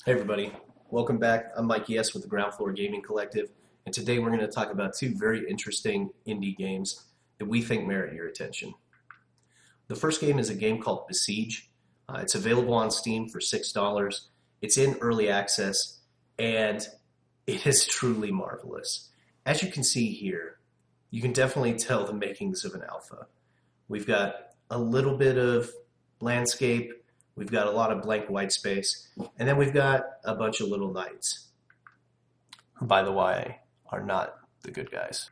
Hey everybody, welcome back. I'm Mike ES with the Ground Floor Gaming Collective, and today we're going to talk about two very interesting indie games that we think merit your attention. The first game is a game called Besiege. It's available on Steam for $6. It's in early access, and it is truly marvelous. As you can see here, you can definitely tell the makings of an alpha. We've got a little bit of landscape. We've got a lot of blank white space, and then we've got a bunch of little knights, who, by the way, are not the good guys.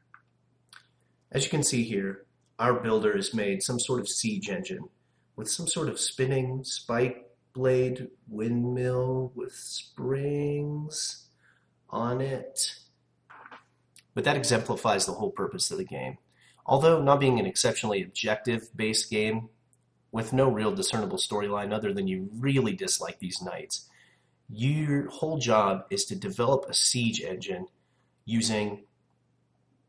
As you can see here, our builder has made some sort of siege engine with some sort of spinning spike blade windmill with springs on it. But that exemplifies the whole purpose of the game. Although not being an exceptionally objective-based game, with no real discernible storyline other than you really dislike these knights, your whole job is to develop a siege engine using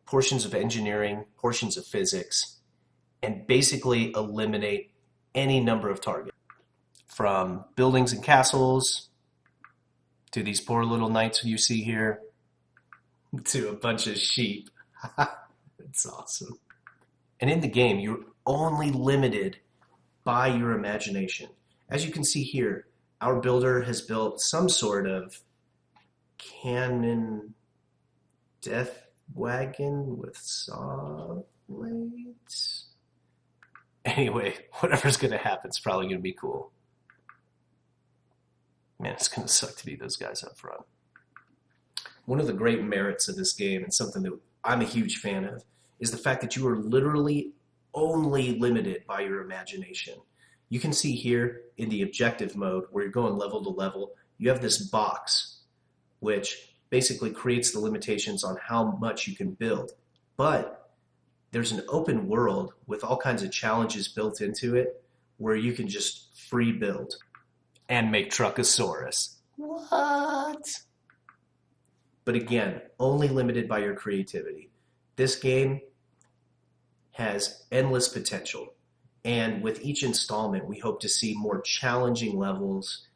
portions of engineering, portions of physics, and basically eliminate any number of targets. From buildings and castles, to these poor little knights you see here, to a bunch of sheep. It's awesome. And in the game, you're only limited by your imagination. As you can see here, our builder has built some sort of cannon death wagon with saw blades. Anyway, whatever's going to happen is probably going to be cool. Man, it's going to suck to be those guys up front. One of the great merits of this game, and something that I'm a huge fan of, is the fact that you are literally only limited by your imagination. You can see here in the objective mode where you're going level to level, you have this box which basically creates the limitations on how much you can build. But there's an open world with all kinds of challenges built into it where you can just free build and make Truckosaurus. What? But again, only limited by your creativity. This game has endless potential, and with each installment we hope to see more challenging levels,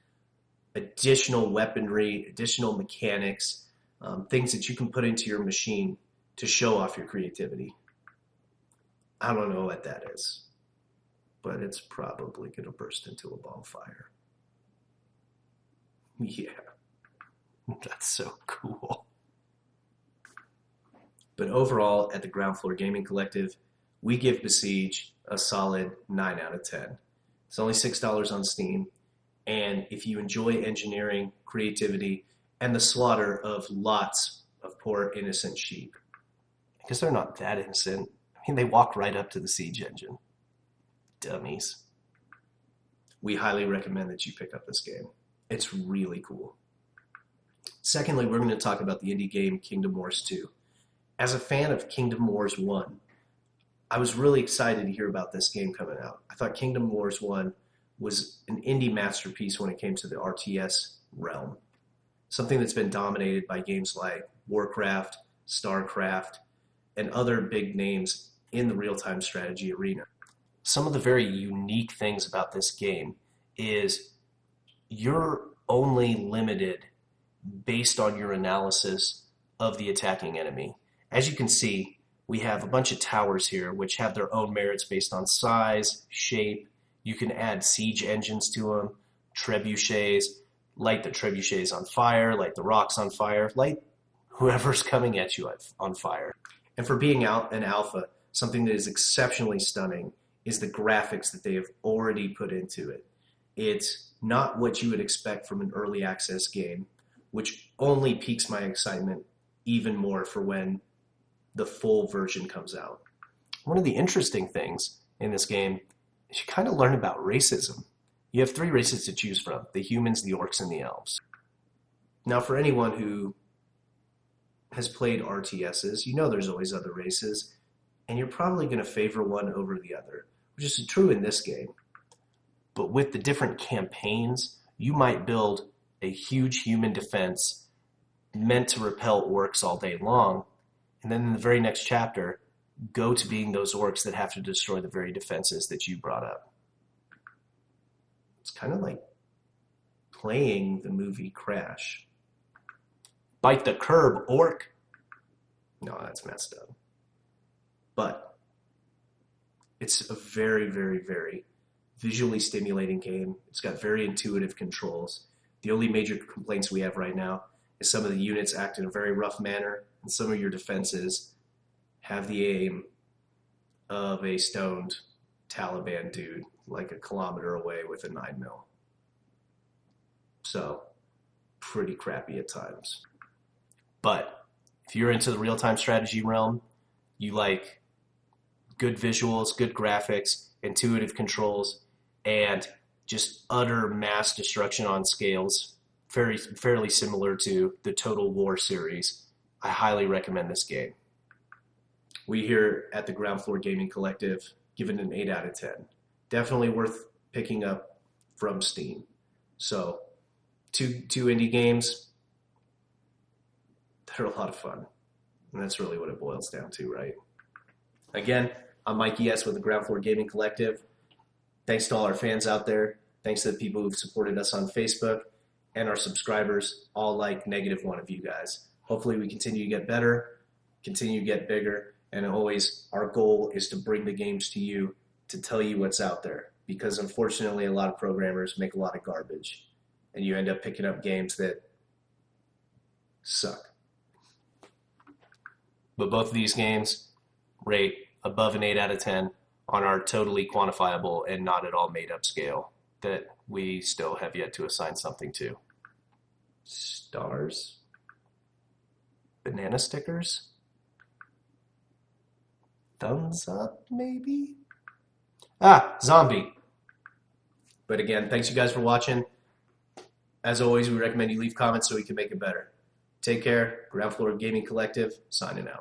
additional weaponry, additional mechanics, things that you can put into your machine to show off your creativity. I don't know what that is, but it's probably going to burst into a bonfire. Yeah, that's so cool. But overall, at the Ground Floor Gaming Collective, we give Besiege a solid 9 out of 10. It's only $6 on Steam, and if you enjoy engineering, creativity, and the slaughter of lots of poor innocent sheep, because they're not that innocent. I mean, they walk right up to the siege engine. Dummies. We highly recommend that you pick up this game. It's really cool. Secondly, we're going to talk about the indie game Kingdom Wars 2. As a fan of Kingdom Wars 1, I was really excited to hear about this game coming out. I thought Kingdom Wars 1 was an indie masterpiece when it came to the RTS realm. Something that's been dominated by games like Warcraft, StarCraft, and other big names in the real-time strategy arena. Some of the very unique things about this game is you're only limited based on your analysis of the attacking enemy. As you can see, we have a bunch of towers here which have their own merits based on size, shape. You can add siege engines to them, trebuchets, light the trebuchets on fire, light the rocks on fire, light whoever's coming at you on fire. And for being out an alpha, something that is exceptionally stunning is the graphics that they have already put into it. It's not what you would expect from an early access game, which only piques my excitement even more for when the full version comes out. One of the interesting things in this game is you kind of learn about racism. You have 3 races to choose from: the humans, the orcs, and the elves. Now, for anyone who has played RTSs, you know there's always other races, and you're probably going to favor one over the other, which is true in this game. But with the different campaigns, you might build a huge human defense meant to repel orcs all day long, and then in the very next chapter, go to being those orcs that have to destroy the very defenses that you brought up. It's kind of like playing the movie Crash. Bite the curb, orc. No, that's messed up. But it's a very, very, very visually stimulating game. It's got very intuitive controls. The only major complaints we have right now is some of the units act in a very rough manner, and some of your defenses have the aim of a stoned Taliban dude like a kilometer away with a 9mm. So, pretty crappy at times. But if you're into the real-time strategy realm, you like good visuals, good graphics, intuitive controls, and just utter mass destruction on scales, fairly similar to the Total War series, I highly recommend this game. We here at the Ground Floor Gaming Collective give it an 8 out of 10. Definitely worth picking up from Steam. So, two indie games, they're a lot of fun. And that's really what it boils down to, right? Again, I'm Mike ES with the Ground Floor Gaming Collective. Thanks to all our fans out there. Thanks to the people who've supported us on Facebook and our subscribers, all like -1 of you guys. Hopefully we continue to get better, continue to get bigger, and always our goal is to bring the games to you, to tell you what's out there. Because unfortunately, a lot of programmers make a lot of garbage, and you end up picking up games that suck. But both of these games rate above an 8 out of 10 on our totally quantifiable and not at all made up scale that we still have yet to assign something to. Stars? Banana stickers? Thumbs up, maybe? Zombie. But again, thanks you guys for watching. As always, we recommend you leave comments so we can make it better. Take care. Ground Floor Gaming Collective, signing out.